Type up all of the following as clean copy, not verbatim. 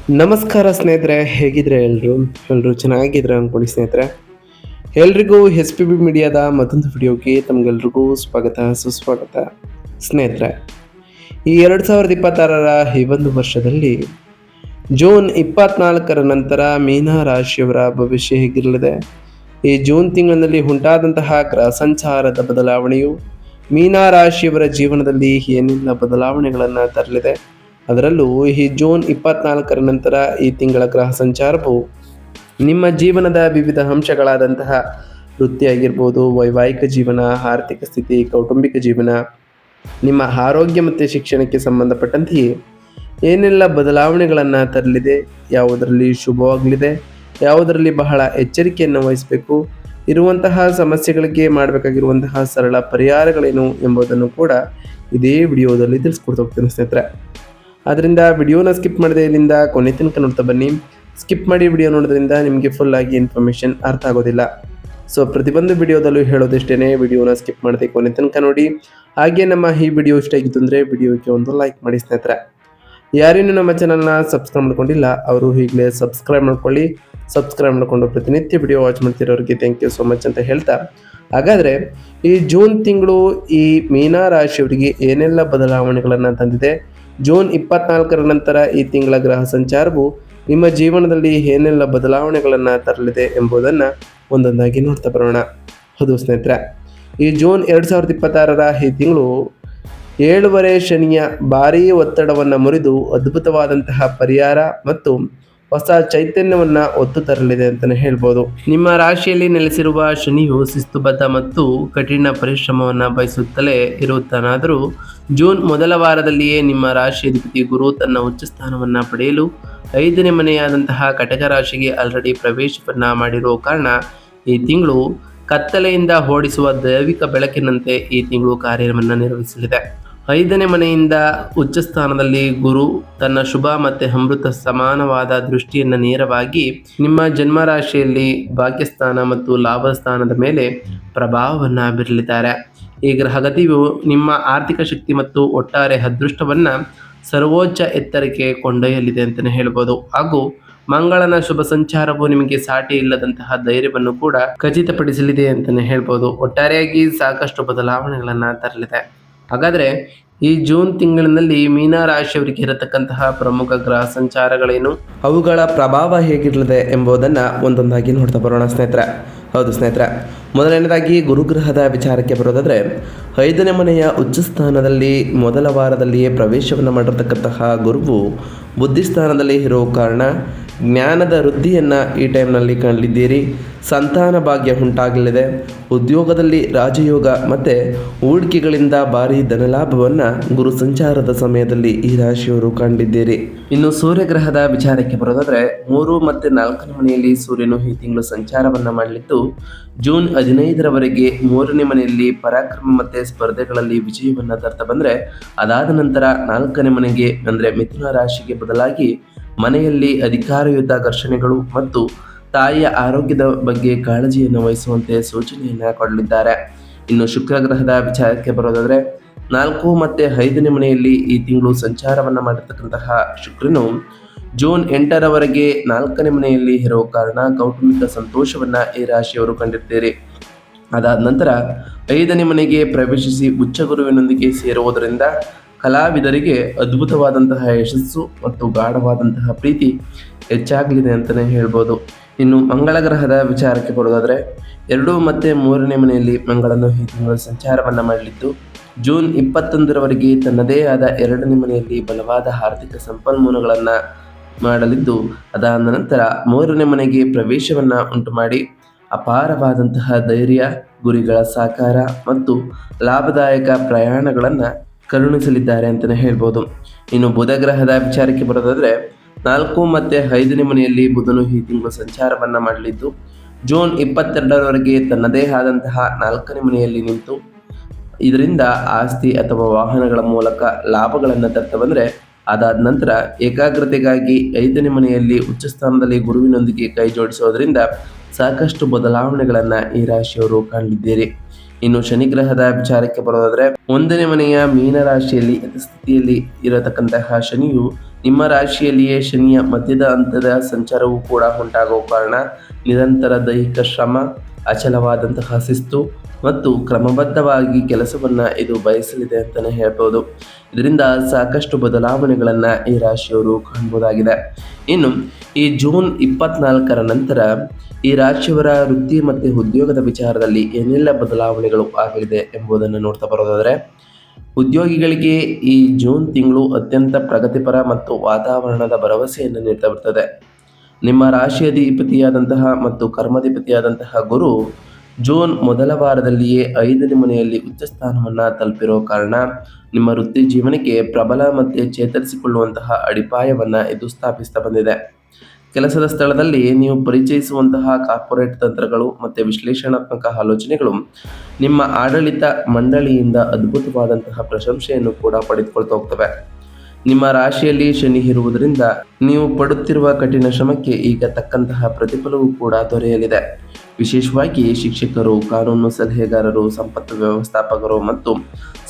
ನಮಸ್ಕಾರ ಸ್ನೇಹಿತರೆ, ಹೇಗಿದ್ರೆ ಎಲ್ಲರೂ ಚೆನ್ನಾಗಿದ್ರೆ ಅನ್ಕೊಳ್ಳಿ ಸ್ನೇಹಿತರೆ. ಎಲ್ರಿಗೂ ಎಸ್ ಪಿ ಬಿ ಮೀಡಿಯಾದ ಮತ್ತೊಂದು ವಿಡಿಯೋಗೆ ತಮಗೆಲ್ರಿಗೂ ಸ್ವಾಗತ ಸುಸ್ವಾಗತ. ಸ್ನೇಹಿತರೆ, ಈ 2026ರ ಈ ಒಂದು ವರ್ಷದಲ್ಲಿ ಜೂನ್ 24ರ ನಂತರ ಮೀನ ರಾಶಿಯವರ ಭವಿಷ್ಯ ಹೇಗಿರಲಿದೆ? ಈ ಜೂನ್ ತಿಂಗಳಿನಲ್ಲಿ ಉಂಟಾದಂತಹ ಗ್ರಹ ಸಂಚಾರದ ಬದಲಾವಣೆಯು ಮೀನ ರಾಶಿಯವರ ಜೀವನದಲ್ಲಿ ಏನೆಲ್ಲ ಬದಲಾವಣೆಗಳನ್ನು ತರಲಿದೆ? ಅದರಲ್ಲೂ ಈ ಜೂನ್ 24ರ ನಂತರ ಈ ತಿಂಗಳ ಗ್ರಹ ಸಂಚಾರವು ನಿಮ್ಮ ಜೀವನದ ವಿವಿಧ ಅಂಶಗಳಾದಂತಹ ವೃತ್ತಿ ಆಗಿರ್ಬೋದು, ವೈವಾಹಿಕ ಜೀವನ, ಆರ್ಥಿಕ ಸ್ಥಿತಿ, ಕೌಟುಂಬಿಕ ಜೀವನ, ನಿಮ್ಮ ಆರೋಗ್ಯ ಮತ್ತು ಶಿಕ್ಷಣಕ್ಕೆ ಸಂಬಂಧಪಟ್ಟಂತೆಯೇ ಏನೆಲ್ಲ ಬದಲಾವಣೆಗಳನ್ನು ತರಲಿದೆ, ಯಾವುದರಲ್ಲಿ ಶುಭವಾಗಲಿದೆ, ಯಾವುದರಲ್ಲಿ ಬಹಳ ಎಚ್ಚರಿಕೆಯನ್ನು ವಹಿಸಬೇಕು, ಇರುವಂತಹ ಸಮಸ್ಯೆಗಳಿಗೆ ಮಾಡಬೇಕಾಗಿರುವಂತಹ ಸರಳ ಪರಿಹಾರಗಳೇನು ಎಂಬುದನ್ನು ಕೂಡ ಇದೇ ವಿಡಿಯೋದಲ್ಲಿ ತಿಳಿಸ್ಕೊಡ್ತಾ ಹೋಗ್ತೇನೆ ಸ್ನೇಹಿತರೆ. ಆದ್ದರಿಂದ ವಿಡಿಯೋನ ಸ್ಕಿಪ್ ಮಾಡದೆ ಇಲ್ಲಿಂದ ಕೊನೆ ತನಕ ನೋಡ್ತಾ ಬನ್ನಿ. ಸ್ಕಿಪ್ ಮಾಡಿ ವಿಡಿಯೋ ನೋಡೋದ್ರಿಂದ ನಿಮಗೆ ಫುಲ್ ಆಗಿ ಇನ್ಫಾರ್ಮೇಷನ್ ಅರ್ಥ ಆಗೋದಿಲ್ಲ. ಸೊ ಪ್ರತಿಯೊಂದು ವಿಡಿಯೋದಲ್ಲೂ ಹೇಳೋದಿಷ್ಟೇ, ವಿಡಿಯೋನ ಸ್ಕಿಪ್ ಮಾಡದೆ ಕೊನೆ ತನಕ ನೋಡಿ. ಹಾಗೆ ನಮ್ಮ ಈ ವಿಡಿಯೋ ಇಷ್ಟ ಆಗಿತ್ತು ಅಂದರೆ ವಿಡಿಯೋಕ್ಕೆ ಒಂದು ಲೈಕ್ ಮಾಡಿ ಸ್ನೇಹಿತರೆ. ಯಾರೇನು ನಮ್ಮ ಚಾನಲ್ನ ಸಬ್ಸ್ಕ್ರೈಬ್ ಮಾಡ್ಕೊಂಡಿಲ್ಲ ಅವರು ಈಗಲೇ ಸಬ್ಸ್ಕ್ರೈಬ್ ಮಾಡ್ಕೊಳ್ಳಿ. ಸಬ್ಸ್ಕ್ರೈಬ್ ಮಾಡಿಕೊಂಡು ಪ್ರತಿನಿತ್ಯ ವಿಡಿಯೋ ವಾಚ್ ಮಾಡ್ತಿರೋರಿಗೆ ಥ್ಯಾಂಕ್ ಯು ಸೋ ಮಚ್ ಅಂತ ಹೇಳ್ತಾ, ಹಾಗಾದರೆ ಈ ಜೂನ್ ತಿಂಗಳು ಈ ಮೀನ ರಾಶಿಯವರಿಗೆ ಏನೆಲ್ಲ ಬದಲಾವಣೆಗಳನ್ನು ತಂದಿದೆ, ಜೂನ್ 24ರ ನಂತರ ಈ ತಿಂಗಳ ಗ್ರಹ ಸಂಚಾರವು ನಿಮ್ಮ ಜೀವನದಲ್ಲಿ ಏನೆಲ್ಲ ಬದಲಾವಣೆಗಳನ್ನು ತರಲಿದೆ ಎಂಬುದನ್ನು ಒಂದೊಂದಾಗಿ ನೋಡ್ತಾ ಬರೋಣ. ಹೌದು ಸ್ನೇಹಿತರೆ, ಈ ಜೂನ್ 2026ರ ಈ ತಿಂಗಳು 7ನೇ ಶನಿಯ ಭಾರೀ ಒತ್ತಡವನ್ನು ಮುರಿದು ಅದ್ಭುತವಾದಂತಹ ಪರಿಹಾರ ಮತ್ತು ಹೊಸ ಚೈತನ್ಯವನ್ನು ಒತ್ತು ತರಲಿದೆ ಅಂತಲೇ ಹೇಳ್ಬೋದು. ನಿಮ್ಮ ರಾಶಿಯಲ್ಲಿ ನೆಲೆಸಿರುವ ಶನಿಯು ಶಿಸ್ತುಬದ್ಧ ಮತ್ತು ಕಠಿಣ ಪರಿಶ್ರಮವನ್ನು ಬಯಸುತ್ತಲೇ ಇರುತ್ತಾನಾದರೂ ಜೂನ್ ಮೊದಲ ವಾರದಲ್ಲಿಯೇ ನಿಮ್ಮ ರಾಶಿ ಅಧಿಪತಿ ಗುರು ತನ್ನ ಉಚ್ಚ ಸ್ಥಾನವನ್ನು ಪಡೆಯಲು 5ನೇ ಮನೆಯಾದಂತಹ ಕಟಕ ರಾಶಿಗೆ ಆಲ್ರೆಡಿ ಪ್ರವೇಶವನ್ನು ಮಾಡಿರೋ ಕಾರಣ ಈ ತಿಂಗಳು ಕತ್ತಲೆಯಿಂದ ಓಡಿಸುವ ದೈವಿಕ ಬೆಳಕಿನಂತೆ ಈ ತಿಂಗಳು ಕಾರ್ಯವನ್ನು ನಿರ್ವಹಿಸಲಿದೆ. 5ನೇ ಮನೆಯಿಂದ ಉಚ್ಚ ಸ್ಥಾನದಲ್ಲಿ ಗುರು ತನ್ನ ಶುಭ ಮತ್ತು ಅಮೃತ ಸಮಾನವಾದ ದೃಷ್ಟಿಯನ್ನು ನೇರವಾಗಿ ನಿಮ್ಮ ಜನ್ಮ ರಾಶಿಯಲ್ಲಿ ಭಾಗ್ಯಸ್ಥಾನ ಮತ್ತು ಲಾಭ ಸ್ಥಾನದ ಮೇಲೆ ಪ್ರಭಾವವನ್ನು ಬೀರಲಿದ್ದಾರೆ. ಈ ಗ್ರಹಗತಿಯು ನಿಮ್ಮ ಆರ್ಥಿಕ ಶಕ್ತಿ ಮತ್ತು ಒಟ್ಟಾರೆ ಅದೃಷ್ಟವನ್ನು ಸರ್ವೋಚ್ಚ ಎತ್ತರಕ್ಕೆ ಕೊಂಡೊಯ್ಯಲಿದೆ ಅಂತಲೇ ಹೇಳ್ಬೋದು. ಹಾಗೂ ಮಂಗಳನ ಶುಭ ಸಂಚಾರವು ನಿಮಗೆ ಸಾಟಿ ಇಲ್ಲದಂತಹ ಧೈರ್ಯವನ್ನು ಕೂಡ ಖಚಿತಪಡಿಸಲಿದೆ ಅಂತಲೇ ಹೇಳ್ಬೋದು. ಒಟ್ಟಾರೆಯಾಗಿ ಸಾಕಷ್ಟು ಬದಲಾವಣೆಗಳನ್ನು ತರಲಿದೆ. ಹಾಗಾದರೆ ಈ ಜೂನ್ ತಿಂಗಳಿನಲ್ಲಿ ಮೀನ ರಾಶಿಯವರಿಗೆ ಇರತಕ್ಕಂತಹ ಪ್ರಮುಖ ಗ್ರಹ ಸಂಚಾರಗಳೇನು, ಅವುಗಳ ಪ್ರಭಾವ ಹೇಗಿರಲಿದೆ ಎಂಬುದನ್ನು ಒಂದೊಂದಾಗಿ ನೋಡ್ತಾ ಬರೋಣ ಸ್ನೇಹಿತರೆ. ಹೌದು ಸ್ನೇಹಿತರೆ, ಮೊದಲನೇದಾಗಿ ಗುರುಗ್ರಹದ ವಿಚಾರಕ್ಕೆ ಬರೋದಾದರೆ 5ನೇ ಮನೆಯ ಉಚ್ಚ ಸ್ಥಾನದಲ್ಲಿ ಮೊದಲ ವಾರದಲ್ಲಿಯೇ ಪ್ರವೇಶವನ್ನು ಮಾಡಿರತಕ್ಕಂತಹ ಗುರುವು ಬುದ್ಧಿಸ್ಥಾನದಲ್ಲಿ ಇರೋ ಕಾರಣ ಜ್ಞಾನದ ವೃದ್ಧಿಯನ್ನು ಈ ಟೈಮ್ನಲ್ಲಿ ಕಾಣಲಿದ್ದೀರಿ. ಸಂತಾನ ಭಾಗ್ಯ ಉಂಟಾಗಲಿದೆ. ಉದ್ಯೋಗದಲ್ಲಿ ರಾಜಯೋಗ ಮತ್ತು ಹೂಡಿಕೆಗಳಿಂದ ಭಾರಿ ಧನಲಾಭವನ್ನು ಗುರು ಸಂಚಾರದ ಸಮಯದಲ್ಲಿ ಈ ರಾಶಿಯವರು ಕಂಡಿದ್ದೀರಿ. ಇನ್ನು ಸೂರ್ಯಗ್ರಹದ ವಿಚಾರಕ್ಕೆ ಬರೋದಾದರೆ 3 ಮತ್ತು 4ನೇ ಮನೆಯಲ್ಲಿ ಸೂರ್ಯನು ಈ ತಿಂಗಳು ಸಂಚಾರವನ್ನು ಮಾಡಲಿದ್ದು ಜೂನ್ 15ರವರೆಗೆ 3ನೇ ಮನೆಯಲ್ಲಿ ಪರಾಕ್ರಮ ಮತ್ತು ಸ್ಪರ್ಧೆಗಳಲ್ಲಿ ವಿಜಯವನ್ನು ತರ್ತಾ ಬಂದರೆ, ಅದಾದ ನಂತರ 4ನೇ ಮನೆಗೆ ಅಂದರೆ ಮಿಥುನ ರಾಶಿಗೆ ಬದಲಾಗಿ ಮನೆಯಲ್ಲಿ ಅಧಿಕಾರಯುತ ಘರ್ಷಣೆಗಳು ಮತ್ತು ತಾಯಿಯ ಆರೋಗ್ಯದ ಬಗ್ಗೆ ಕಾಳಜಿಯನ್ನು ವಹಿಸುವಂತೆ ಸೂಚನೆಯನ್ನು ಕೊಡಲಿದ್ದಾರೆ. ಇನ್ನು ಶುಕ್ರಗ್ರಹದ ವಿಚಾರಕ್ಕೆ ಬರೋದಾದರೆ 4 ಮತ್ತು 5ನೇ ಮನೆಯಲ್ಲಿ ಈ ತಿಂಗಳು ಸಂಚಾರವನ್ನು ಮಾಡಿರ್ತಕ್ಕಂತಹ ಶುಕ್ರನು ಜೂನ್ 8ರವರೆಗೆ 4ನೇ ಮನೆಯಲ್ಲಿ ಇರೋ ಕಾರಣ ಕೌಟುಂಬಿಕ ಸಂತೋಷವನ್ನು ಈ ರಾಶಿಯವರು ಕಂಡಿರ್ತೀರಿ. ಅದಾದ ನಂತರ 5ನೇ ಮನೆಗೆ ಪ್ರವೇಶಿಸಿ ಉಚ್ಚ ಗುರುವಿನೊಂದಿಗೆ ಸೇರುವುದರಿಂದ ಕಲಾವಿದರಿಗೆ ಅದ್ಭುತವಾದಂತಹ ಯಶಸ್ಸು ಮತ್ತು ಗಾಢವಾದಂತಹ ಪ್ರೀತಿ ಹೆಚ್ಚಾಗಲಿದೆ ಅಂತಲೇ ಹೇಳ್ಬೋದು. ಇನ್ನು ಮಂಗಳ ಗ್ರಹದ ವಿಚಾರಕ್ಕೆ ಬರೋದಾದರೆ 2 ಮತ್ತು 3ನೇ ಮನೆಯಲ್ಲಿ ಮಂಗಳನು ಈ ತಿಂಗಳು ಸಂಚಾರವನ್ನು ಮಾಡಲಿದ್ದು ಜೂನ್ 21ರವರೆಗೆ ತನ್ನದೇ ಆದ 2ನೇ ಮನೆಯಲ್ಲಿ ಬಲವಾದ ಆರ್ಥಿಕ ಸಂಪನ್ಮೂಲಗಳನ್ನು ಮಾಡಲಿದ್ದು, ಅದಾದ ನಂತರ 3ನೇ ಮನೆಗೆ ಪ್ರವೇಶವನ್ನು ಉಂಟು ಮಾಡಿ ಅಪಾರವಾದಂತಹ ಧೈರ್ಯ, ಗುರಿಗಳ ಸಾಕಾರ ಮತ್ತು ಲಾಭದಾಯಕ ಪ್ರಯಾಣಗಳನ್ನು ಕರುಣಿಸಲಿದ್ದಾರೆ ಅಂತಲೇ ಹೇಳ್ಬೋದು. ಇನ್ನು ಬುಧ ಗ್ರಹದ ವಿಚಾರಕ್ಕೆ ಬರೋದಾದರೆ 4 ಮತ್ತು 5ನೇ ಮನೆಯಲ್ಲಿ ಬುಧನು ಈ ತಿಂಗಳು ಸಂಚಾರವನ್ನು ಮಾಡಲಿದ್ದು ಜೂನ್ 22ರವರೆಗೆ ತನ್ನದೇ ಆದಂತಹ 4ನೇ ಮನೆಯಲ್ಲಿ ನಿಂತು ಇದರಿಂದ ಆಸ್ತಿ ಅಥವಾ ವಾಹನಗಳ ಮೂಲಕ ಲಾಭಗಳನ್ನು ತರ್ತಾ ಬಂದರೆ, ಅದಾದ ನಂತರ ಏಕಾಗ್ರತೆಗಾಗಿ 5ನೇ ಮನೆಯಲ್ಲಿ ಉಚ್ಚ ಸ್ಥಾನದಲ್ಲಿ ಗುರುವಿನೊಂದಿಗೆ ಕೈ ಜೋಡಿಸೋದ್ರಿಂದ ಸಾಕಷ್ಟು ಬದಲಾವಣೆಗಳನ್ನು ಈ ರಾಶಿಯವರು ಕಾಣಲಿದ್ದೀರಿ. ಇನ್ನು ಶನಿಗ್ರಹದ ವಿಚಾರಕ್ಕೆ ಬರೋದಾದರೆ 1ನೇ ಮನೆಯ ಮೀನ ರಾಶಿಯಲ್ಲಿ ಸ್ಥಿತಿಯಲ್ಲಿ ಇರತಕ್ಕಂತಹ ಶನಿಯು ನಿಮ್ಮ ರಾಶಿಯಲ್ಲಿಯೇ ಶನಿಯ ಮಧ್ಯದ ಹಂತದ ಸಂಚಾರವೂ ಕೂಡ ಉಂಟಾಗುವ ಕಾರಣ ನಿರಂತರ ದೈಹಿಕ ಶ್ರಮ, ಅಚಲವಾದಂತಹ ಶಿಸ್ತು ಮತ್ತು ಕ್ರಮಬದ್ಧವಾಗಿ ಕೆಲಸವನ್ನು ಇದು ಬಯಸಲಿದೆ ಅಂತಲೇ ಹೇಳ್ಬೋದು. ಇದರಿಂದ ಸಾಕಷ್ಟು ಬದಲಾವಣೆಗಳನ್ನು ಈ ರಾಶಿಯವರು ಕಾಣ್ಬೋದಾಗಿದೆ. ಇನ್ನು ಈ ಜೂನ್ 24ರ ನಂತರ ಈ ರಾಶಿಯವರ ವೃತ್ತಿ ಮತ್ತು ಉದ್ಯೋಗದ ವಿಚಾರದಲ್ಲಿ ಏನೆಲ್ಲ ಬದಲಾವಣೆಗಳು ಆಗಲಿದೆ ಎಂಬುದನ್ನು ನೋಡ್ತಾ ಬರೋದಾದರೆ, ಉದ್ಯೋಗಿಗಳಿಗೆ ಈ ಜೂನ್ ತಿಂಗಳು ಅತ್ಯಂತ ಪ್ರಗತಿಪರ ಮತ್ತು ವಾತಾವರಣದ ಭರವಸೆಯನ್ನು ನೀಡ್ತಾ ಬರ್ತದೆ. ನಿಮ್ಮ ರಾಶಿಯಾಧಿಪತಿಯಾದಂತಹ ಮತ್ತು ಕರ್ಮಾಧಿಪತಿಯಾದಂತಹ ಗುರು ಜೂನ್ ಮೊದಲ ವಾರದಲ್ಲಿಯೇ 5ನೇ ಮನೆಯಲ್ಲಿ ಉಚ್ಚ ಸ್ಥಾನವನ್ನು ತಲುಪಿರೋ ಕಾರಣ ನಿಮ್ಮ ವೃತ್ತಿ ಜೀವನಕ್ಕೆ ಪ್ರಬಲ ಮತ್ತು ಚೇತರಿಸಿಕೊಳ್ಳುವಂತಹ ಅಡಿಪಾಯವನ್ನು ಇದು ಸ್ಥಾಪಿಸ್ತಾ ಬಂದಿದೆ. ಕೆಲಸದ ಸ್ಥಳದಲ್ಲಿ ನೀವು ಪರಿಚಯಿಸುವಂತಹ ಕಾರ್ಪೊರೇಟ್ ತಂತ್ರಗಳು ಮತ್ತು ವಿಶ್ಲೇಷಣಾತ್ಮಕ ಆಲೋಚನೆಗಳು ನಿಮ್ಮ ಆಡಳಿತ ಮಂಡಳಿಯಿಂದ ಅದ್ಭುತವಾದಂತಹ ಪ್ರಶಂಸೆಯನ್ನು ಕೂಡ ಪಡೆದುಕೊಳ್ತಾ ಹೋಗ್ತವೆ. ನಿಮ್ಮ ರಾಶಿಯಲ್ಲಿ ಶನಿ ಇರುವುದರಿಂದ ನೀವು ಪಡುತ್ತಿರುವ ಕಠಿಣ ಶ್ರಮಕ್ಕೆ ಈಗ ತಕ್ಕಂತಹ ಪ್ರತಿಫಲವೂ ಕೂಡ ದೊರೆಯಲಿದೆ. ವಿಶೇಷವಾಗಿ ಶಿಕ್ಷಕರು, ಕಾನೂನು ಸಲಹೆಗಾರರು, ಸಂಪತ್ತು ವ್ಯವಸ್ಥಾಪಕರು ಮತ್ತು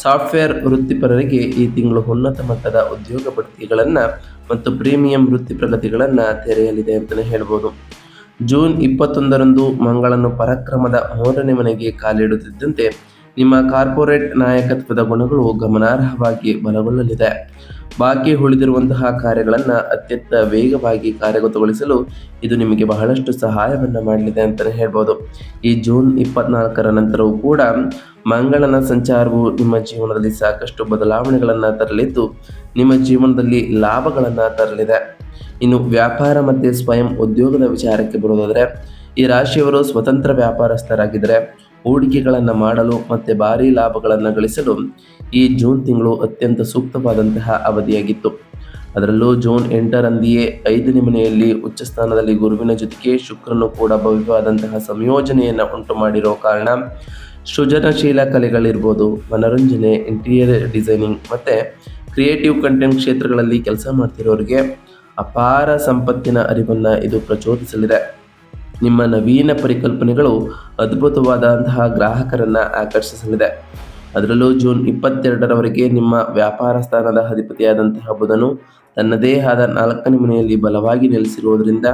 ಸಾಫ್ಟ್ವೇರ್ ವೃತ್ತಿಪರರಿಗೆ ಈ ತಿಂಗಳು ಉನ್ನತ ಮಟ್ಟದ ಉದ್ಯೋಗ ಬಡ್ತಿಗಳನ್ನು ಮತ್ತು ಪ್ರೀಮಿಯಂ ವೃತ್ತಿ ಪ್ರಗತಿಗಳನ್ನು ತೆರೆಯಲಿದೆ ಅಂತಲೇ ಹೇಳ್ಬೋದು. ಜೂನ್ 21ರಂದು ಮಂಗಳನು ಪರಾಕ್ರಮದ 3ನೇ ಮನೆಗೆ ಕಾಲಿಡುತ್ತಿದ್ದಂತೆ ನಿಮ್ಮ ಕಾರ್ಪೊರೇಟ್ ನಾಯಕತ್ವದ ಗುಣಗಳು ಗಮನಾರ್ಹವಾಗಿ ಬಲಗೊಳ್ಳಲಿದೆ. ಬಾಕಿ ಉಳಿದಿರುವಂತಹ ಕಾರ್ಯಗಳನ್ನು ಅತ್ಯಂತ ವೇಗವಾಗಿ ಕಾರ್ಯಗತಗೊಳಿಸಲು ಇದು ನಿಮಗೆ ಬಹಳಷ್ಟು ಸಹಾಯವನ್ನು ಮಾಡಲಿದೆ ಅಂತಲೇ ಹೇಳ್ಬೋದು. ಈ ಜೂನ್ 24ರ ನಂತರವೂ ಕೂಡ ಮಂಗಳನ ಸಂಚಾರವು ನಿಮ್ಮ ಜೀವನದಲ್ಲಿ ಸಾಕಷ್ಟು ಬದಲಾವಣೆಗಳನ್ನು ತರಲಿದ್ದು ನಿಮ್ಮ ಜೀವನದಲ್ಲಿ ಲಾಭಗಳನ್ನು ತರಲಿದೆ. ಇನ್ನು ವ್ಯಾಪಾರ ಮತ್ತು ಸ್ವಯಂ ಉದ್ಯೋಗದ ವಿಚಾರಕ್ಕೆ ಬರೋದಾದರೆ, ಈ ರಾಶಿಯವರು ಸ್ವತಂತ್ರ ವ್ಯಾಪಾರಸ್ಥರಾಗಿದ್ದರೆ ಹೂಡಿಕೆಗಳನ್ನು ಮಾಡಲು ಮತ್ತು ಭಾರೀ ಲಾಭಗಳನ್ನು ಗಳಿಸಲು ಈ ಜೂನ್ ತಿಂಗಳು ಅತ್ಯಂತ ಸೂಕ್ತವಾದಂತಹ ಅವಧಿಯಾಗಿತ್ತು. ಅದರಲ್ಲೂ ಜೂನ್ 8ರಂದಿಯೇ 5ನೇ ಮನೆಯಲ್ಲಿ ಉಚ್ಚ ಸ್ಥಾನದಲ್ಲಿ ಗುರುವಿನ ಜೊತೆಗೆ ಶುಕ್ರನು ಕೂಡ ಭವ್ಯವಾದಂತಹ ಸಂಯೋಜನೆಯನ್ನು ಉಂಟು ಮಾಡಿರೋ ಕಾರಣ ಸೃಜನಶೀಲ ಕಲೆಗಳಿರ್ಬೋದು, ಮನೋರಂಜನೆ, ಇಂಟೀರಿಯರ್ ಡಿಸೈನಿಂಗ್ ಮತ್ತು ಕ್ರಿಯೇಟಿವ್ ಕಂಟೆಂಟ್ ಕ್ಷೇತ್ರಗಳಲ್ಲಿ ಕೆಲಸ ಮಾಡ್ತಿರೋರಿಗೆ ಅಪಾರ ಸಂಪತ್ತಿನ ಅರಿವನ್ನು ಇದು ಪ್ರಚೋದಿಸಲಿದೆ. ನಿಮ್ಮ ನವೀನ ಪರಿಕಲ್ಪನೆಗಳು ಅದ್ಭುತವಾದಂತಹ ಗ್ರಾಹಕರನ್ನು ಆಕರ್ಷಿಸಲಿದೆ. ಅದರಲ್ಲೂ ಜೂನ್ 22ರವರೆಗೆ ನಿಮ್ಮ ವ್ಯಾಪಾರ ಸ್ಥಾನದ ಅಧಿಪತಿಯಾದಂತಹ ಬುಧನು ತನ್ನದೇ ಆದ 4ನೇ ಮನೆಯಲ್ಲಿ ಬಲವಾಗಿ ನೆಲೆಸಿರುವುದರಿಂದ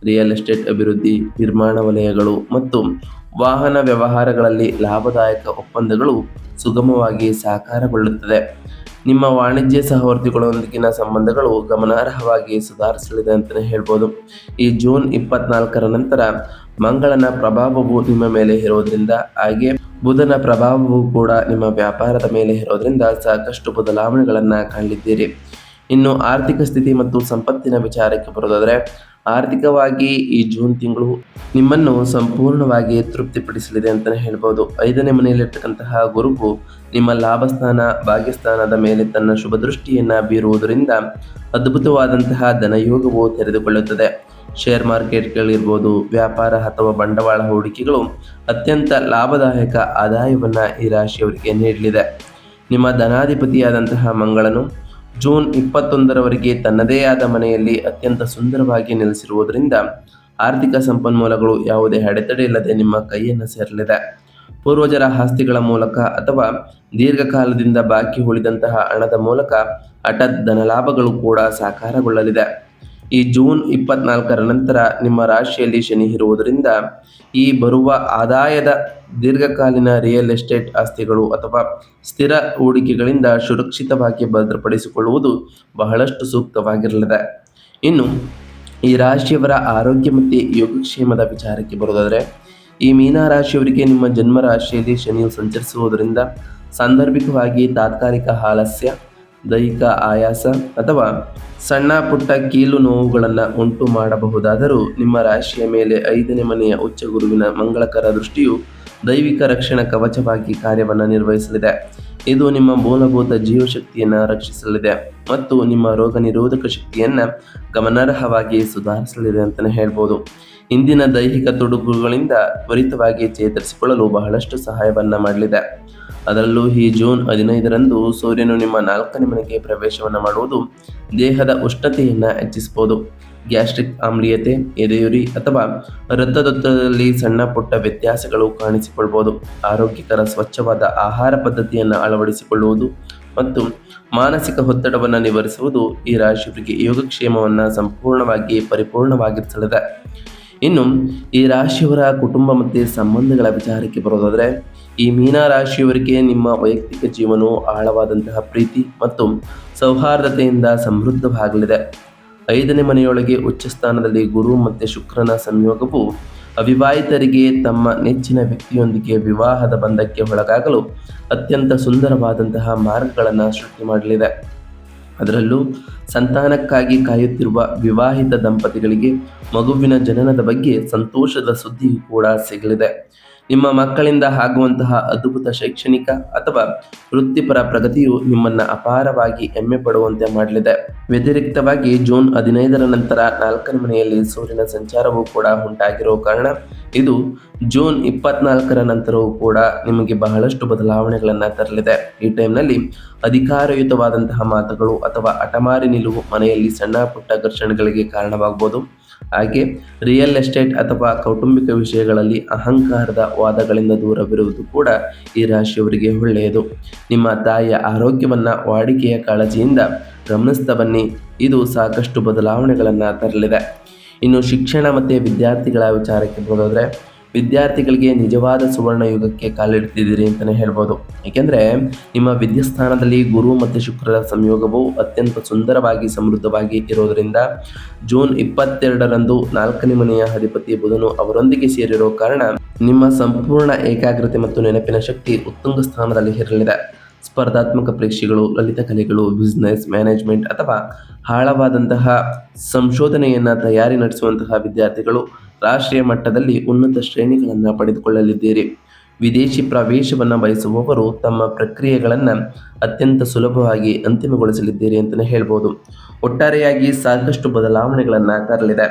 ರಿಯಲ್ ಎಸ್ಟೇಟ್ ಅಭಿವೃದ್ಧಿ, ನಿರ್ಮಾಣ ವಲಯಗಳು ಮತ್ತು ವಾಹನ ವ್ಯವಹಾರಗಳಲ್ಲಿ ಲಾಭದಾಯಕ ಒಪ್ಪಂದಗಳು ಸುಗಮವಾಗಿ ಸಾಕಾರಗೊಳ್ಳುತ್ತದೆ. ನಿಮ್ಮ ವಾಣಿಜ್ಯ ಸಹವರ್ತಿಗಳೊಂದಿಗಿನ ಸಂಬಂಧಗಳು ಗಮನಾರ್ಹವಾಗಿ ಸುಧಾರಿಸಲಿದೆ ಅಂತಲೇ ಹೇಳ್ಬೋದು. ಈ ಜೂನ್ 24ರ ನಂತರ ಮಂಗಳನ ಪ್ರಭಾವವು ನಿಮ್ಮ ಮೇಲೆ ಇರೋದ್ರಿಂದ, ಹಾಗೆ ಬುಧನ ಪ್ರಭಾವವು ಕೂಡ ನಿಮ್ಮ ವ್ಯಾಪಾರದ ಮೇಲೆ ಇರೋದ್ರಿಂದ ಸಾಕಷ್ಟು ಬದಲಾವಣೆಗಳನ್ನು ಕಾಣಲಿದ್ದೀರಿ. ಇನ್ನು ಆರ್ಥಿಕ ಸ್ಥಿತಿ ಮತ್ತು ಸಂಪತ್ತಿನ ವಿಚಾರಕ್ಕೆ ಬರೋದಾದರೆ, ಆರ್ಥಿಕವಾಗಿ ಈ ಜೂನ್ ತಿಂಗಳು ನಿಮ್ಮನ್ನು ಸಂಪೂರ್ಣವಾಗಿ ತೃಪ್ತಿಪಡಿಸಲಿದೆ ಅಂತಲೇ ಹೇಳ್ಬೋದು. 5ನೇ ಮನೆಯಲ್ಲಿರ್ತಕ್ಕಂತಹ ಗುರುವು ನಿಮ್ಮ ಲಾಭಸ್ಥಾನ, ಭಾಗ್ಯಸ್ಥಾನದ ಮೇಲೆ ತನ್ನ ಶುಭ ದೃಷ್ಟಿಯನ್ನು ಬೀರುವುದರಿಂದ ಅದ್ಭುತವಾದಂತಹ ಧನಯೋಗವು ತೆರೆದುಕೊಳ್ಳುತ್ತದೆ. ಶೇರ್ ಮಾರ್ಕೆಟ್ಗಳಿರ್ಬೋದು, ವ್ಯಾಪಾರ ಅಥವಾ ಬಂಡವಾಳ ಹೂಡಿಕೆಗಳು ಅತ್ಯಂತ ಲಾಭದಾಯಕ ಆದಾಯವನ್ನು ಈ ರಾಶಿಯವರಿಗೆ ನೀಡಲಿದೆ. ನಿಮ್ಮ ಧನಾಧಿಪತಿಯಾದಂತಹ ಮಂಗಳನು ಜೂನ್ 21ರವರೆಗೆ ತನ್ನದೇ ಆದ ಮನೆಯಲ್ಲಿ ಅತ್ಯಂತ ಸುಂದರವಾಗಿ ನೆಲೆಸಿರುವುದರಿಂದ ಆರ್ಥಿಕ ಸಂಪನ್ಮೂಲಗಳು ಯಾವುದೇ ಅಡೆತಡೆ ಇಲ್ಲದೆ ನಿಮ್ಮ ಕೈಯನ್ನು ಸೇರಲಿದೆ. ಪೂರ್ವಜರ ಆಸ್ತಿಗಳ ಮೂಲಕ ಅಥವಾ ದೀರ್ಘಕಾಲದಿಂದ ಬಾಕಿ ಉಳಿದಂತಹ ಹಣದ ಮೂಲಕ ಹಠಾತ್ ಧನಲಾಭಗಳು ಕೂಡ ಸಾಕಾರಗೊಳ್ಳಲಿದೆ. ಈ ಜೂನ್ 24ರ ನಂತರ ನಿಮ್ಮ ರಾಶಿಯಲ್ಲಿ ಶನಿ ಇರುವುದರಿಂದ ಈ ಬರುವ ಆದಾಯದ ದೀರ್ಘಕಾಲೀನ ರಿಯಲ್ ಎಸ್ಟೇಟ್ ಆಸ್ತಿಗಳು ಅಥವಾ ಸ್ಥಿರ ಹೂಡಿಕೆಗಳಿಂದ ಸುರಕ್ಷಿತವಾಗಿ ಭದ್ರಪಡಿಸಿಕೊಳ್ಳುವುದು ಬಹಳಷ್ಟು ಸೂಕ್ತವಾಗಿರಲಿದೆ. ಇನ್ನು ಈ ರಾಶಿಯವರ ಆರೋಗ್ಯ ಮತ್ತು ಯೋಗಕ್ಷೇಮದ ವಿಚಾರಕ್ಕೆ ಬರೋದಾದರೆ, ಈ ಮೀನ ರಾಶಿಯವರಿಗೆ ನಿಮ್ಮ ಜನ್ಮ ರಾಶಿಯಲ್ಲಿ ಶನಿಯು ಸಂಚರಿಸುವುದರಿಂದ ಸಾಂದರ್ಭಿಕವಾಗಿ ತಾತ್ಕಾಲಿಕ ಆಲಸ್ಯ, ದೈಹಿಕ ಆಯಾಸ ಅಥವಾ ಸಣ್ಣ ಪುಟ್ಟ ಕೀಲು ನೋವುಗಳನ್ನು ಉಂಟು ಮಾಡಬಹುದಾದರೂ ನಿಮ್ಮ ರಾಶಿಯ ಮೇಲೆ 5ನೇ ಮನೆಯ ಉಚ್ಚ ಗುರುವಿನ ಮಂಗಳಕರ ದೃಷ್ಟಿಯು ದೈವಿಕ ರಕ್ಷಣಾ ಕವಚವಾಗಿ ಕಾರ್ಯವನ್ನು ನಿರ್ವಹಿಸಲಿದೆ. ಇದು ನಿಮ್ಮ ಮೂಲಭೂತ ಜೀವಶಕ್ತಿಯನ್ನು ರಕ್ಷಿಸಲಿದೆ ಮತ್ತು ನಿಮ್ಮ ರೋಗ ನಿರೋಧಕ ಶಕ್ತಿಯನ್ನು ಗಮನಾರ್ಹವಾಗಿ ಸುಧಾರಿಸಲಿದೆ ಅಂತಲೇ ಹೇಳ್ಬೋದು. ಇಂದಿನ ದೈಹಿಕ ತೊಡಕುಗಳಿಂದ ತ್ವರಿತವಾಗಿ ಚೇತರಿಸಿಕೊಳ್ಳಲು ಬಹಳಷ್ಟು ಸಹಾಯವನ್ನು ಮಾಡಲಿದೆ. ಅದರಲ್ಲೂ ಈ ಜೂನ್ 15ರಂದು ಸೂರ್ಯನು ನಿಮ್ಮ 4ನೇ ಮನೆಗೆ ಪ್ರವೇಶವನ್ನು ಮಾಡುವುದು ದೇಹದ ಉಷ್ಣತೆಯನ್ನು ಹೆಚ್ಚಿಸಬಹುದು. ಗ್ಯಾಸ್ಟ್ರಿಕ್ ಆಮ್ಲೀಯತೆ, ಎದೆಯುರಿ ಅಥವಾ ರಕ್ತದೊತ್ತಡದಲ್ಲಿ ಸಣ್ಣ ಪುಟ್ಟ ವ್ಯತ್ಯಾಸಗಳು ಕಾಣಿಸಿಕೊಳ್ಬೋದು. ಆರೋಗ್ಯಕರ ಸ್ವಚ್ಛವಾದ ಆಹಾರ ಪದ್ಧತಿಯನ್ನು ಅಳವಡಿಸಿಕೊಳ್ಳುವುದು ಮತ್ತು ಮಾನಸಿಕ ಒತ್ತಡವನ್ನು ನಿವಾರಿಸುವುದು ಈ ರಾಶಿಯವರಿಗೆ ಯೋಗಕ್ಷೇಮವನ್ನು ಸಂಪೂರ್ಣವಾಗಿ ಪರಿಪೂರ್ಣವಾಗಿರಿಸಲಿದೆ. ಇನ್ನು ಈ ರಾಶಿಯವರ ಕುಟುಂಬ ಮತ್ತು ಸಂಬಂಧಗಳ ವಿಚಾರಕ್ಕೆ ಬರೋದಾದರೆ, ಈ ಮೀನ ರಾಶಿಯವರಿಗೆ ನಿಮ್ಮ ವೈಯಕ್ತಿಕ ಜೀವನವು ಆಳವಾದಂತಹ ಪ್ರೀತಿ ಮತ್ತು ಸೌಹಾರ್ದತೆಯಿಂದ ಸಮೃದ್ಧವಾಗಲಿದೆ. 5ನೇ ಮನೆಯೊಳಗೆ ಉಚ್ಚ ಸ್ಥಾನದಲ್ಲಿ ಗುರು ಮತ್ತು ಶುಕ್ರನ ಸಂಯೋಗವು ಅವಿವಾಹಿತರಿಗೆ ತಮ್ಮ ನೆಚ್ಚಿನ ವ್ಯಕ್ತಿಯೊಂದಿಗೆ ವಿವಾಹದ ಬಂಧಕ್ಕೆ ಒಳಗಾಗಲು ಅತ್ಯಂತ ಸುಂದರವಾದಂತಹ ಮಾರ್ಗಗಳನ್ನು ಸೃಷ್ಟಿ ಮಾಡಲಿದೆ. ಅದರಲ್ಲೂ ಸಂತಾನಕ್ಕಾಗಿ ಕಾಯುತ್ತಿರುವ ವಿವಾಹಿತ ದಂಪತಿಗಳಿಗೆ ಮಗುವಿನ ಜನನದ ಬಗ್ಗೆ ಸಂತೋಷದ ಸುದ್ದಿಯೂ ಕೂಡ ಸಿಗಲಿದೆ. ನಿಮ್ಮ ಮಕ್ಕಳಿಂದ ಆಗುವಂತಹ ಅದ್ಭುತ ಶೈಕ್ಷಣಿಕ ಅಥವಾ ವೃತ್ತಿಪರ ಪ್ರಗತಿಯು ನಿಮ್ಮನ್ನು ಅಪಾರವಾಗಿ ಹೆಮ್ಮೆ ಪಡುವಂತೆ ಮಾಡಲಿದೆ. ವ್ಯತಿರಿಕ್ತವಾಗಿ ಜೂನ್ 15ರ ನಂತರ 4ನೇ ಮನೆಯಲ್ಲಿ ಸೂರ್ಯನ ಸಂಚಾರವೂ ಕೂಡ ಉಂಟಾಗಿರೋ ಕಾರಣ ಇದು ಜೂನ್ 24ರ ನಂತರವೂ ಕೂಡ ನಿಮಗೆ ಬಹಳಷ್ಟು ಬದಲಾವಣೆಗಳನ್ನು ತರಲಿದೆ. ಈ ಟೈಮ್ನಲ್ಲಿ ಅಧಿಕಾರಯುತವಾದಂತಹ ಮಾತುಗಳು ಅಥವಾ ಹಠಮಾರಿ ನಿಲುವು ಮನೆಯಲ್ಲಿ ಸಣ್ಣ ಪುಟ್ಟ ಘರ್ಷಣೆಗಳಿಗೆ ಕಾರಣವಾಗಬಹುದು. ಹಾಗೆ ರಿಯಲ್ ಎಸ್ಟೇಟ್ ಅಥವಾ ಕೌಟುಂಬಿಕ ವಿಷಯಗಳಲ್ಲಿ ಅಹಂಕಾರದ ವಾದಗಳಿಂದ ದೂರವಿರುವುದು ಕೂಡ ಈ ರಾಶಿಯವರಿಗೆ ಒಳ್ಳೆಯದು. ನಿಮ್ಮ ತಾಯಿಯ ಆರೋಗ್ಯವನ್ನು ವಾಡಿಕೆಯ ಕಾಳಜಿಯಿಂದ ಗಮನಿಸ್ತಾ ಬನ್ನಿ, ಇದು ಸಾಕಷ್ಟು ಬದಲಾವಣೆಗಳನ್ನು ತರಲಿದೆ. ಇನ್ನು ಶಿಕ್ಷಣ ಮತ್ತು ವಿದ್ಯಾರ್ಥಿಗಳ ವಿಚಾರಕ್ಕೆ ಬರೋದಾದರೆ, ವಿದ್ಯಾರ್ಥಿಗಳಿಗೆ ನಿಜವಾದ ಸುವರ್ಣ ಯುಗಕ್ಕೆ ಕಾಲಿಡ್ತಿದ್ದೀರಿ ಅಂತಲೇ ಹೇಳ್ಬೋದು. ಏಕೆಂದರೆ ನಿಮ್ಮ ವಿದ್ಯಾಸ್ಥಾನದಲ್ಲಿ ಗುರು ಮತ್ತು ಶುಕ್ರರ ಸಂಯೋಗವು ಅತ್ಯಂತ ಸುಂದರವಾಗಿ ಸಮೃದ್ಧವಾಗಿ ಇರೋದರಿಂದ ಜೂನ್ 22ರಂದು 4ನೇ ಮನೆಯ ಅಧಿಪತಿ ಬುಧನು ಅವರೊಂದಿಗೆ ಸೇರಿರೋ ಕಾರಣ ನಿಮ್ಮ ಸಂಪೂರ್ಣ ಏಕಾಗ್ರತೆ ಮತ್ತು ನೆನಪಿನ ಶಕ್ತಿ ಉತ್ತುಂಗ ಸ್ಥಾನದಲ್ಲಿ ಇರಲಿದೆ. ಸ್ಪರ್ಧಾತ್ಮಕ ಪರೀಕ್ಷೆಗಳು, ಲಲಿತ ಕಲೆಗಳು, ಬಿಸ್ನೆಸ್, ಮ್ಯಾನೇಜ್ಮೆಂಟ್ ಅಥವಾ ಆಳವಾದಂತಹ ಸಂಶೋಧನೆಯನ್ನು ತಯಾರಿ ನಡೆಸುವಂತಹ ವಿದ್ಯಾರ್ಥಿಗಳು ರಾಷ್ಟ್ರೀಯ ಮಟ್ಟದಲ್ಲಿ ಉನ್ನತ ಶ್ರೇಣಿಗಳನ್ನು ಪಡೆದುಕೊಳ್ಳಲಿದ್ದೀರಿ. ವಿದೇಶಿ ಪ್ರವೇಶವನ್ನು ಬಯಸುವವರು ತಮ್ಮ ಪ್ರಕ್ರಿಯೆಗಳನ್ನು ಅತ್ಯಂತ ಸುಲಭವಾಗಿ ಅಂತಿಮಗೊಳಿಸಲಿದ್ದೀರಿ ಅಂತಲೇ ಹೇಳ್ಬೋದು. ಒಟ್ಟಾರೆಯಾಗಿ ಸಾಕಷ್ಟು ಬದಲಾವಣೆಗಳನ್ನು ತರಲಿದೆ.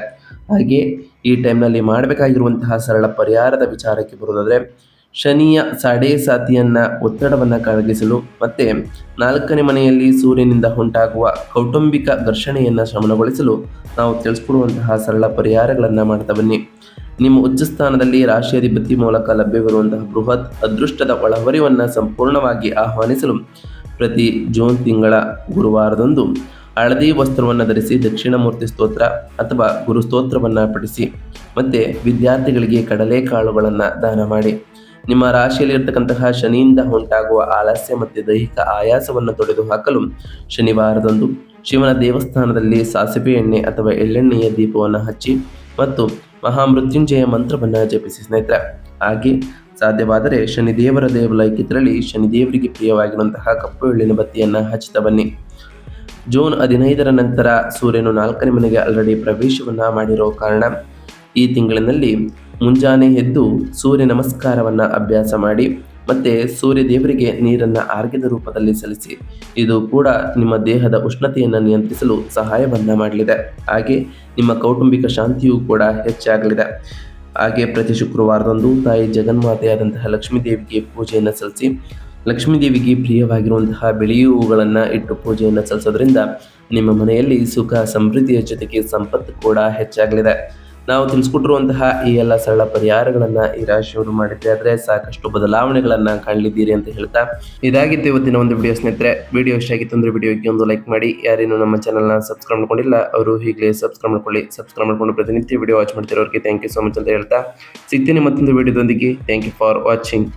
ಹಾಗೆ ಈ ಟೈಮ್ನಲ್ಲಿ ಮಾಡಬೇಕಾಗಿರುವಂತಹ ಸರಳ ಪರಿಹಾರದ ವಿಚಾರಕ್ಕೆ ಬರೋದಾದರೆ, ಶನಿಯ ಸಾಡೆ ಸಾತಿಯನ್ನು ಒತ್ತಡವನ್ನು ಕರಗಿಸಲು ಮತ್ತು 4ನೇ ಮನೆಯಲ್ಲಿ ಸೂರ್ಯನಿಂದ ಉಂಟಾಗುವ ಕೌಟುಂಬಿಕ ಘರ್ಷಣೆಯನ್ನು ಶಮನಗೊಳಿಸಲು ನಾವು ತಿಳಿಸ್ಕೊಡುವಂತಹ ಸರಳ ಪರಿಹಾರಗಳನ್ನು ಮಾಡ್ತಾ ಬನ್ನಿ. ನಿಮ್ಮ ಉಚ್ಚ ಸ್ಥಾನದಲ್ಲಿ ರಾಶಿಯಾಧಿಪತಿ ಮೂಲಕ ಲಭ್ಯವಿರುವಂತಹ ಬೃಹತ್ ಅದೃಷ್ಟದ ಒಳಹರಿವನ್ನು ಸಂಪೂರ್ಣವಾಗಿ ಆಹ್ವಾನಿಸಲು ಪ್ರತಿ ಜೂನ್ ತಿಂಗಳ ಗುರುವಾರದಂದು ಹಳದಿ ವಸ್ತ್ರವನ್ನು ಧರಿಸಿ ದಕ್ಷಿಣಮೂರ್ತಿ ಸ್ತೋತ್ರ ಅಥವಾ ಗುರು ಸ್ತೋತ್ರವನ್ನು ಪಠಿಸಿ ಮತ್ತು ವಿದ್ಯಾರ್ಥಿಗಳಿಗೆ ಕಡಲೆಕಾಳುಗಳನ್ನು ದಾನ ಮಾಡಿ. ನಿಮ್ಮ ರಾಶಿಯಲ್ಲಿರ್ತಕ್ಕಂತಹ ಶನಿಯಿಂದ ಉಂಟಾಗುವ ಆಲಸ್ಯ ಮತ್ತು ದೈಹಿಕ ಆಯಾಸವನ್ನು ತೊಡೆದುಹಾಕಲು ಶನಿವಾರದಂದು ಶಿವನ ದೇವಸ್ಥಾನದಲ್ಲಿ ಸಾಸಿವೆ ಎಣ್ಣೆ ಅಥವಾ ಎಳ್ಳೆಣ್ಣೆಯ ದೀಪವನ್ನು ಹಚ್ಚಿ ಮತ್ತು ಮಹಾಮೃತ್ಯುಂಜಯ ಮಂತ್ರವನ್ನು ಜಪಿಸಿ ಸ್ನೇಹಿತರೆ. ಹಾಗೆ ಸಾಧ್ಯವಾದರೆ ಶನಿದೇವರ ದೇವಾಲಯಕ್ಕೆ ತೆರಳಿ ಶನಿದೇವರಿಗೆ ಪ್ರಿಯವಾಗಿರುವಂತಹ ಕಪ್ಪು ಎಳ್ಳಿನ ಬತ್ತಿಯನ್ನು ಹಚ್ಚುತ್ತಾ ಬನ್ನಿ. ಜೂನ್ 15ರ ನಂತರ ಸೂರ್ಯನು 4ನೇ ಮನೆಗೆ ಆಲ್ರೆಡಿ ಪ್ರವೇಶವನ್ನು ಮಾಡಿರೋ ಕಾರಣ ಈ ತಿಂಗಳಿನಲ್ಲಿ ಮುಂಜಾನೆ ಎದ್ದು ಸೂರ್ಯ ನಮಸ್ಕಾರವನ್ನು ಅಭ್ಯಾಸ ಮಾಡಿ ಮತ್ತು ಸೂರ್ಯ ದೇವರಿಗೆ ನೀರನ್ನು ಆರ್ಘ್ಯದ ರೂಪದಲ್ಲಿ ಸಲ್ಲಿಸಿ. ಇದು ಕೂಡ ನಿಮ್ಮ ದೇಹದ ಉಷ್ಣತೆಯನ್ನು ನಿಯಂತ್ರಿಸಲು ಸಹಾಯವನ್ನು ಮಾಡಲಿದೆ. ಹಾಗೆ ನಿಮ್ಮ ಕೌಟುಂಬಿಕ ಶಾಂತಿಯೂ ಕೂಡ ಹೆಚ್ಚಾಗಲಿದೆ. ಹಾಗೆ ಪ್ರತಿ ಶುಕ್ರವಾರದಂದು ತಾಯಿ ಜಗನ್ಮಾತೆಯಾದಂತಹ ಲಕ್ಷ್ಮೀ ದೇವಿಗೆ ಪೂಜೆಯನ್ನು ಸಲ್ಲಿಸಿ ಲಕ್ಷ್ಮೀ ದೇವಿಗೆ ಪ್ರಿಯವಾಗಿರುವಂತಹ ಬಿಳಿ ಹೂವುಗಳನ್ನು ಇಟ್ಟು ಪೂಜೆಯನ್ನು ಸಲ್ಲಿಸೋದ್ರಿಂದ ನಿಮ್ಮ ಮನೆಯಲ್ಲಿ ಸುಖ ಸಮೃದ್ಧಿಯ ಜೊತೆಗೆ ಸಂಪತ್ತು ಕೂಡ ಹೆಚ್ಚಾಗಲಿದೆ. ನಾವು ತಿಳಿಸ್ಕೊಟ್ಟಿರುವಂತಹ ಈ ಎಲ್ಲ ಸರಳ ಪರಿಹಾರಗಳನ್ನು ಈ ರಾಶಿಯವರು ಮಾಡಿದ್ದೆ ಆದರೆ ಸಾಕಷ್ಟು ಬದಲಾವಣೆಗಳನ್ನು ಕಾಣಲಿದ್ದೀರಿ ಅಂತ ಹೇಳ್ತಾ ಇದಾಗಿತ್ತು ಇವತ್ತಿನ ಒಂದು ವಿಡಿಯೋ ಸ್ನೇಹಿತರೆ. ವಿಡಿಯೋ ಇಷ್ಟ ಆಗಿತ್ತು ಅಂದರೆ ವಿಡಿಯೋಗೆ ಒಂದು ಲೈಕ್ ಮಾಡಿ. ಯಾರೇನು ನಮ್ಮ ಚಾನಲ್ನ ಸಬ್ಸ್ಕ್ರೈಬ್ ಮಾಡ್ಕೊಂಡಿಲ್ಲ ಅವರು ಈಗಲೇ ಸಬ್ಸ್ಕ್ರೈಬ್ ಮಾಡ್ಕೊಳ್ಳಿ. ಸಬ್ಸ್ಕ್ರೈಬ್ ಮಾಡ್ಕೊಂಡು ಪ್ರತಿನಿತ್ಯ ವಿಡಿಯೋ ವಾಚ್ ಮಾಡ್ತಿರೋರಿಗೆ ಥ್ಯಾಂಕ್ ಯು ಸೊ ಮಚ್ ಅಂತ ಹೇಳ್ತಾ ಸಿಗ್ತೀನಿ ಮತ್ತೊಂದು ವಿಡಿಯೋದೊಂದಿಗೆ. Thank you for watching.